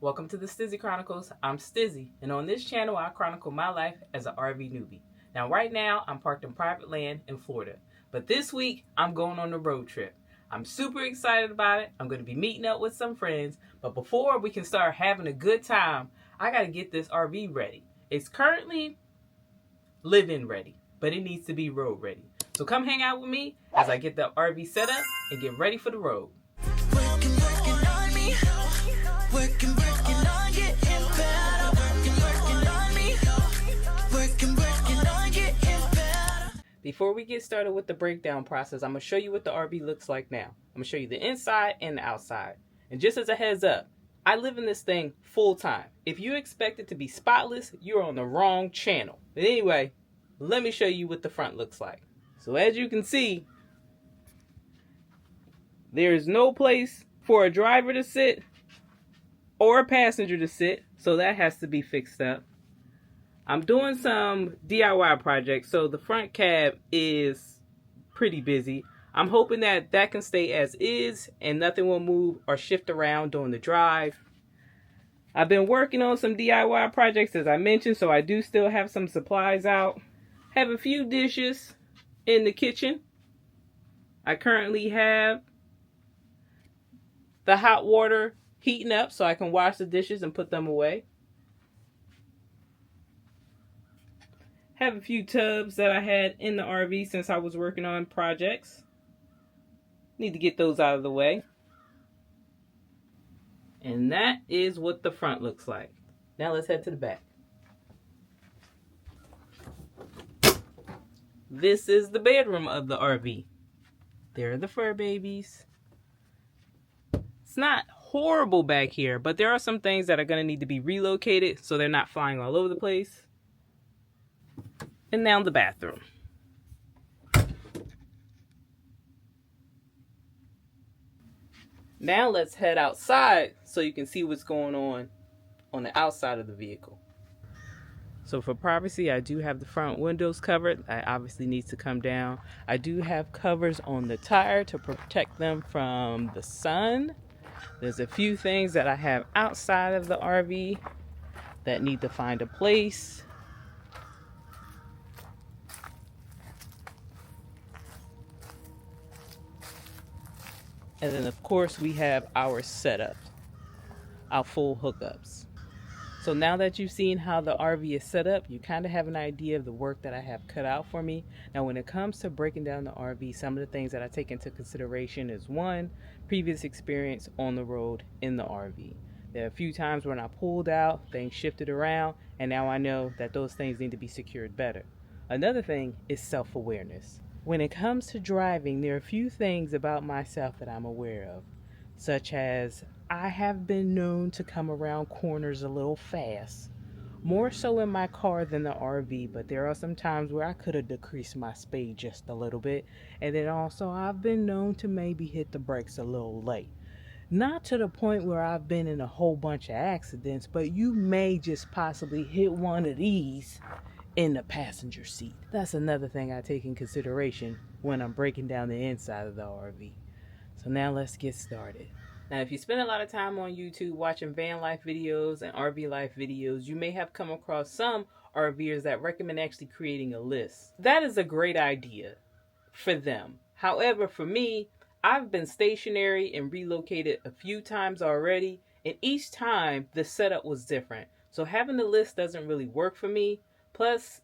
Welcome to the Stizzy Chronicles. I'm Stizzy, and on this channel I chronicle my life as an RV newbie. Now right now I'm parked in private land in Florida, but this week I'm going on a road trip. I'm super excited about it. I'm going to be meeting up with some friends, but before we can start having a good time, I got to get this RV ready. It's currently live-in ready, but it needs to be road ready. So come hang out with me as I get the RV set up and get ready for the road. Before we get started with the breakdown process, I'm going to show you what the RV looks like now. I'm going to show you the inside and the outside. And just as a heads up, I live in this thing full time. If you expect it to be spotless, you're on the wrong channel. But anyway, let me show you what the front looks like. So as you can see, there is no place for a driver to sit or a passenger to sit, so that has to be fixed up. I'm doing some DIY projects, so the front cab is pretty busy. I'm hoping that that can stay as is and nothing will move or shift around during the drive. I've been working on some DIY projects, as I mentioned, so I do still have some supplies out. Have a few dishes in the kitchen. I currently have the hot water heating up so I can wash the dishes and put them away. Have a few tubs that I had in the RV since I was working on projects. Need to get those out of the way. And that is what the front looks like. Now let's head to the back. This is the bedroom of the RV. There are the fur babies. It's not horrible back here, but there are some things that are going to need to be relocated so they're not flying all over the place. And now the bathroom. Now let's head outside so you can see what's going on the outside of the vehicle. So for privacy, I do have the front windows covered. That obviously needs to come down. I do have covers on the tire to protect them from the sun. There's a few things that I have outside of the RV that need to find a place. And then of course we have our setup, our full hookups. So now that you've seen how the RV is set up, you kind of have an idea of the work that I have cut out for me. Now when it comes to breaking down the RV, some of the things that I take into consideration is one, previous experience on the road in the RV. There are a few times when I pulled out, things shifted around, and now I know that those things need to be secured better. Another thing is self-awareness. When it comes to driving, there are a few things about myself that I'm aware of, such as I have been known to come around corners a little fast, more so in my car than the RV, but there are some times where I could have decreased my speed just a little bit, and then also I've been known to maybe hit the brakes a little late. Not to the point where I've been in a whole bunch of accidents, but you may just possibly hit one of these in the passenger seat. That's another thing I take in consideration when I'm breaking down the inside of the RV. So now let's get started. Now if you spend a lot of time on YouTube watching van life videos and RV life videos, you may have come across some RVers that recommend actually creating a list. That is a great idea for them. However, for me, I've been stationary and relocated a few times already, and each time the setup was different. So having the list doesn't really work for me. Plus,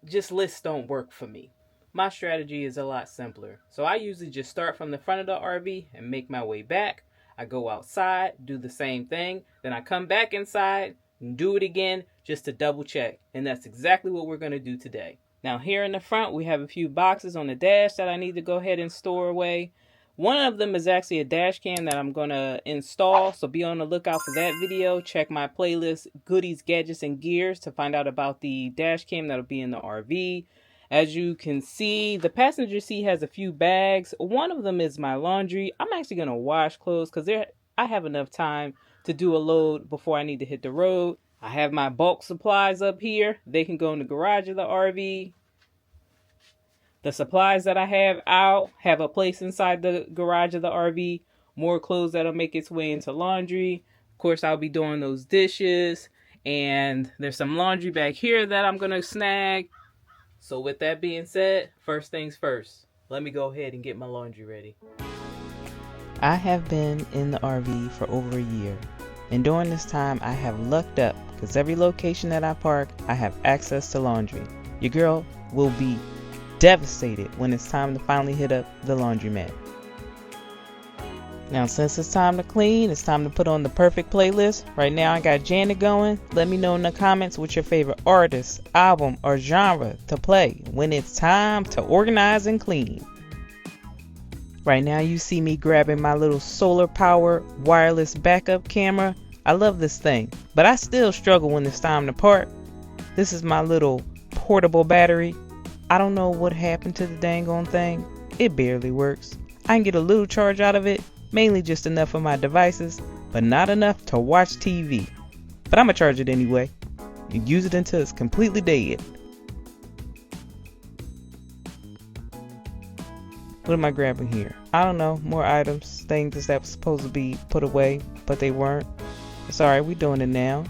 just lists don't work for me. My strategy is a lot simpler. So I usually just start from the front of the RV and make my way back. I go outside, do the same thing. Then I come back inside and do it again just to double check. And that's exactly what we're going to do today. Now here in the front, we have a few boxes on the dash that I need to go ahead and store away. One of them is actually a dash cam that I'm going to install, so be on the lookout for that video. Check my playlist, Goodies, Gadgets, and Gears, to find out about the dash cam that'll be in the RV. As you can see, the passenger seat has a few bags. One of them is my laundry. I'm actually going to wash clothes because I have enough time to do a load before I need to hit the road. I have my bulk supplies up here. They can go in the garage of the RV. The supplies that I have out have a place inside the garage of the RV. More clothes that'll make its way into laundry. Of course, I'll be doing those dishes, and there's some laundry back here that I'm gonna snag. So with that being said, first things first, let me go ahead and get my laundry ready. I have been in the RV for over a year, and during this time I have lucked up because every location that I park, I have access to laundry. Your girl will be devastated when it's time to finally hit up the laundromat. Now since it's time to clean, it's time to put on the perfect playlist. Right now I got Janet going. Let me know in the comments what your favorite artist, album, or genre to play when it's time to organize and clean. Right now you see me grabbing my little solar power wireless backup camera. I love this thing, but I still struggle when it's time to park. This is my little portable battery. I don't know what happened to the dang on thing. It barely works. I can get a little charge out of it, mainly just enough for my devices, but not enough to watch TV. But I'm gonna charge it anyway. You use it until it's completely dead. What am I grabbing here? I don't know, more items, things that were supposed to be put away, but they weren't. It's alright, we're doing it now.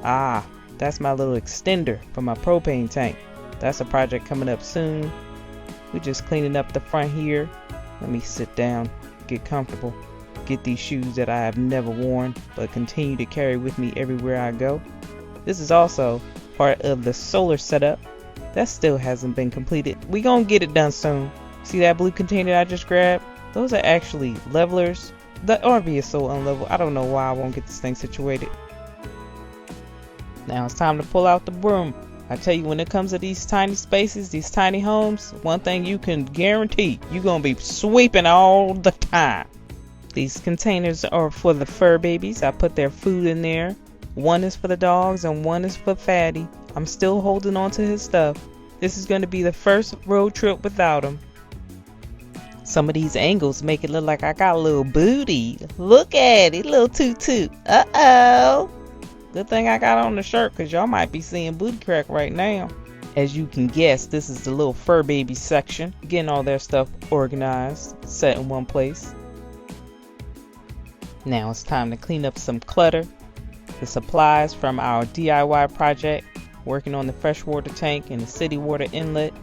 Ah, that's my little extender for my propane tank. That's a project coming up soon. We're just cleaning up the front here. Let me sit down, get comfortable, get these shoes that I have never worn, but continue to carry with me everywhere I go. This is also part of the solar setup. That still hasn't been completed. We gonna get it done soon. See that blue container I just grabbed? Those are actually levelers. The RV is so unlevel. I don't know why I won't get this thing situated. Now it's time to pull out the broom. I tell you, when it comes to these tiny spaces, these tiny homes, one thing you can guarantee, you're gonna be sweeping all the time. These containers are for the fur babies. I put their food in there. One is for the dogs and one is for Fatty. I'm still holding on to his stuff. This is going to be the first road trip without him. Some of these angles make it look like I got a little booty. Look at it, little toot toot. Uh-oh. Good thing I got on the shirt because y'all might be seeing booty crack right now. As you can guess, this is the little fur baby section. Getting all their stuff organized, set in one place. Now it's time to clean up some clutter. The supplies from our DIY project, working on the freshwater tank and the city water inlet.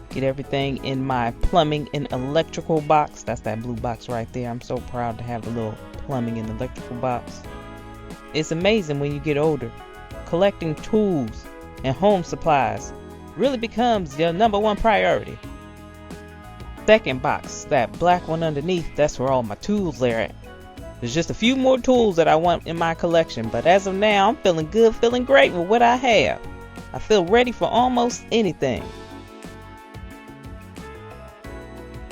Get everything in my plumbing and electrical box. That's that blue box right there. I'm so proud to have a little plumbing and electrical box. It's amazing when you get older. Collecting tools and home supplies really becomes your #1 priority. Second box, that black one underneath, that's where all my tools are at. There's just a few more tools that I want in my collection, but as of now, I'm feeling good, feeling great with what I have. I feel ready for almost anything.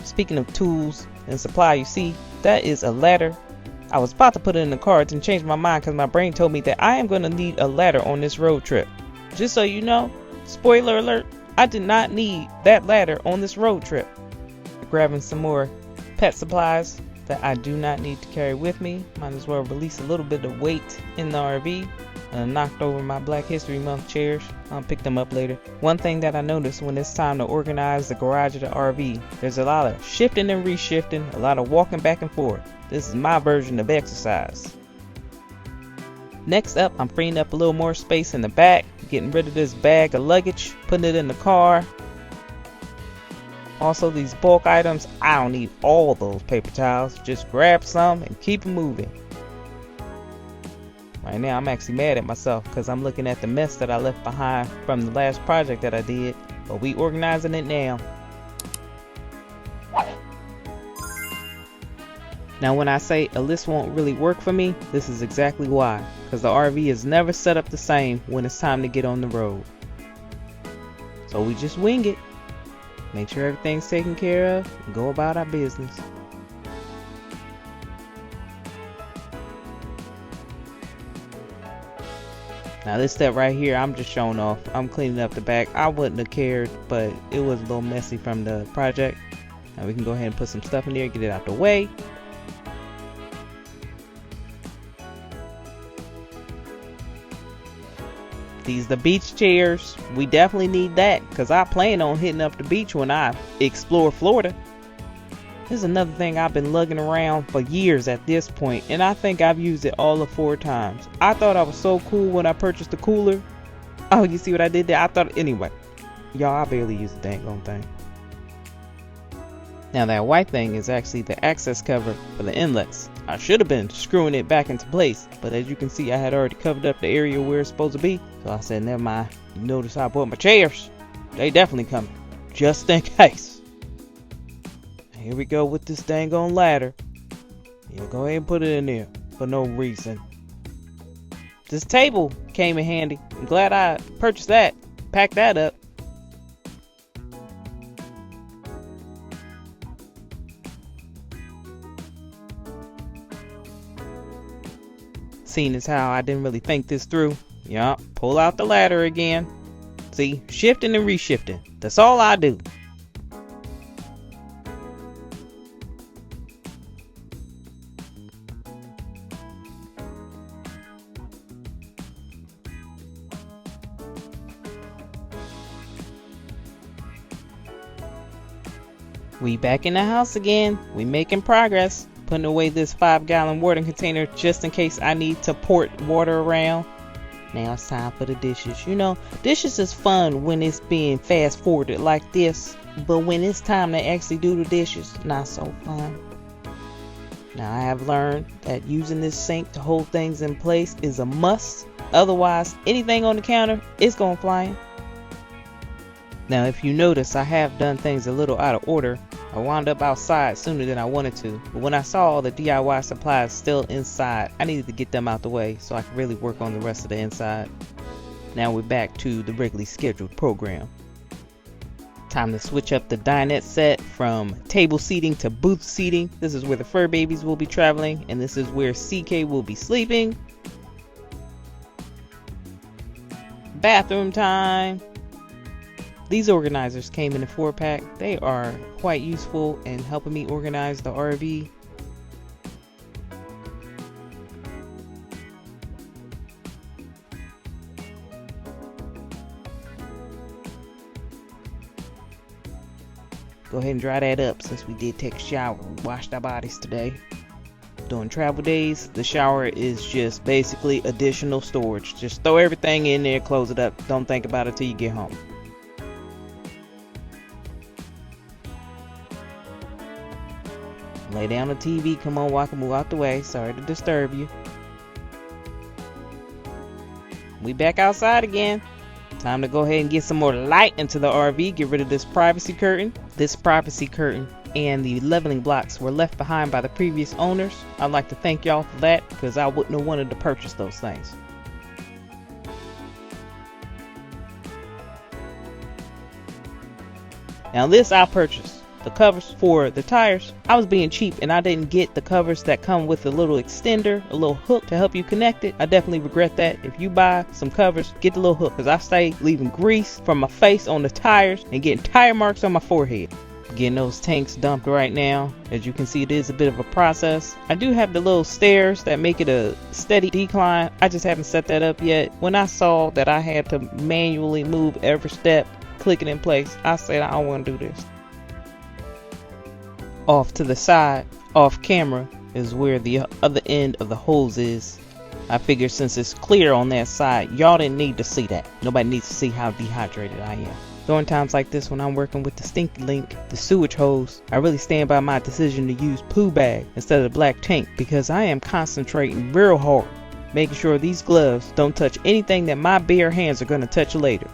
Speaking of tools and supply, you see, that is a ladder. I was about to put it in the cards and change my mind because my brain told me that I am going to need a ladder on this road trip. Just so you know, spoiler alert, I did not need that ladder on this road trip. Grabbing some more pet supplies that I do not need to carry with me. Might as well release a little bit of weight in the RV. Knocked over my Black History Month chairs. I'll pick them up later. One thing that I noticed when it's time to organize the garage of the RV, there's a lot of shifting and reshifting, a lot of walking back and forth. This is my version of exercise. Next up, I'm freeing up a little more space in the back, getting rid of this bag of luggage, putting it in the car. Also, these bulk items, I don't need all those paper towels. Just grab some and keep it moving. Right now, I'm actually mad at myself because I'm looking at the mess that I left behind from the last project that I did. But we organizing it now. Now, when I say a list won't really work for me, this is exactly why. Because the RV is never set up the same when it's time to get on the road. So we just wing it. Make sure everything's taken care of and go about our business. Now this step right here, I'm just showing off. I'm cleaning up the back. I wouldn't have cared, but it was a little messy from the project. Now we can go ahead and put some stuff in there, get it out the way. These the beach chairs. We definitely need that because I plan on hitting up the beach when I explore Florida. This is another thing I've been lugging around for years at this point, and I think I've used it all of 4 times. I thought I was so cool when I purchased the cooler. Oh, you see what I did there? I thought, anyway. Y'all, I barely use the dang on thing. Now that white thing is actually the access cover for the inlets. I should have been screwing it back into place, but as you can see, I had already covered up the area where it's supposed to be. So I said, never mind. You notice how I bought my chairs? They definitely coming, just in case. Here we go with this dang on ladder. Yeah, go ahead and put it in there for no reason. This table came in handy. I'm glad I purchased that. Packed that up. Seeing as how I didn't really think this through. Yup, pull out the ladder again. See, shifting and reshifting. That's all I do. We back in the house again. We making progress. Putting away this 5-gallon water container just in case I need to port water around. Now it's time for the dishes. You know, dishes is fun when it's being fast forwarded like this. But when it's time to actually do the dishes, not so fun. Now I have learned that using this sink to hold things in place is a must. Otherwise, anything on the counter is going flying. Now if you notice, I have done things a little out of order. I wound up outside sooner than I wanted to, but when I saw all the DIY supplies still inside, I needed to get them out the way so I could really work on the rest of the inside. Now we're back to the regularly scheduled program. Time to switch up the dinette set from table seating to booth seating. This is where the fur babies will be traveling, and this is where CK will be sleeping. Bathroom time. These organizers came in a 4-pack. They are quite useful in helping me organize the RV. Go ahead and dry that up since we did take a shower and washed our bodies today. During travel days, the shower is just basically additional storage. Just throw everything in there, close it up. Don't think about it till you get home. Lay down the TV. Come on, walk and move out the way. Sorry to disturb you. We back outside again. Time to go ahead and get some more light into the RV. Get rid of this privacy curtain. This privacy curtain and the leveling blocks were left behind by the previous owners. I'd like to thank y'all for that because I wouldn't have wanted to purchase those things. Now this I purchased. The covers for the tires. I was being cheap and I didn't get the covers that come with a little extender, a little hook to help you connect it. I definitely regret that. If you buy some covers, get the little hook because I stay leaving grease from my face on the tires and getting tire marks on my forehead. Getting those tanks dumped right now. As you can see, it is a bit of a process. I do have the little stairs that make it a steady decline. I just haven't set that up yet. When I saw that I had to manually move every step, click it in place, I said I don't want to do this. Off to the side, off camera, is where the other end of the hose is. I figured since it's clear on that side, y'all didn't need to see that. Nobody needs to see how dehydrated I am. During times like this when I'm working with the stinky link, the sewage hose, I really stand by my decision to use poo bag instead of the black tank because I am concentrating real hard, making sure these gloves don't touch anything that my bare hands are going to touch later.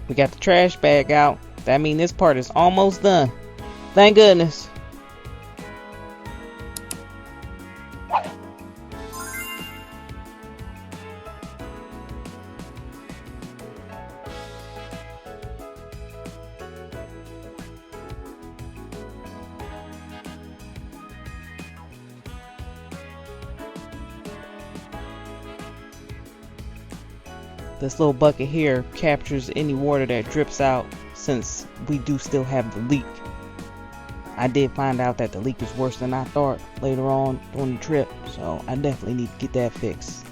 We got the trash bag out. That means this part is almost done. Thank goodness. This little bucket here captures any water that drips out since we do still have the leak. I did find out that the leak was worse than I thought later on during the trip, so I definitely need to get that fixed.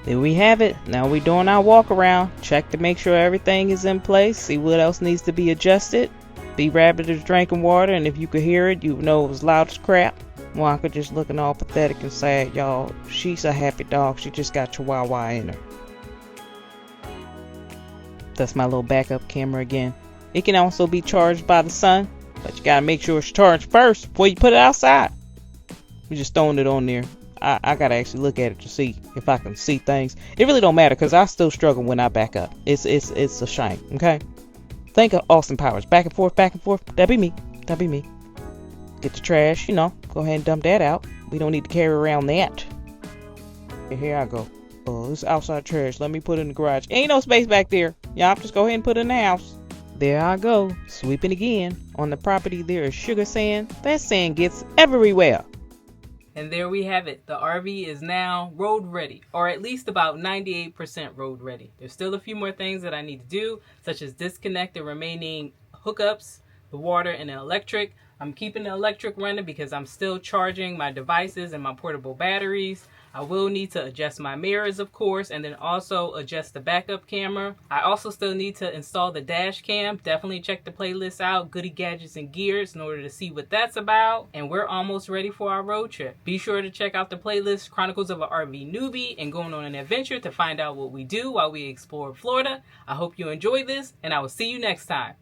There we have it. Now we're doing our walk around. Check to make sure everything is in place. See what else needs to be adjusted. B-Rabbit is drinking water, and if you could hear it, you would know it was loud as crap. Wonka just looking all pathetic and sad, y'all. She's a happy dog. She just got Chihuahua in her. That's my little backup camera again. It can also be charged by the sun, but you gotta make sure it's charged first before you put it outside. We're just throwing it on there. I gotta actually look at it to see if I can see things. It really don't matter because I still struggle when I back up. It's a shame, okay? Think of Austin Powers. Back and forth, back and forth. That'd be me. That'd be me. Get the trash, you know. Go ahead and dump that out. We don't need to carry around that. Here I go. Oh, this outside trash. Let me put it in the garage. Ain't no space back there. Y'all just go ahead and put it in the house. There I go. Sweeping again. On the property there is sugar sand. That sand gets everywhere. And there we have it. The RV is now road ready, or at least about 98% road ready. There's still a few more things that I need to do, such as disconnect the remaining hookups, the water and the electric. I'm keeping the electric running because I'm still charging my devices and my portable batteries. I will need to adjust my mirrors, of course, and then also adjust the backup camera. I also still need to install the dash cam. Definitely check the playlist out, Goody Gadgets and Gears, in order to see what that's about. And we're almost ready for our road trip. Be sure to check out the playlist Chronicles of an RV Newbie and Going on an Adventure to find out what we do while we explore Florida. I hope you enjoy this, and I will see you next time.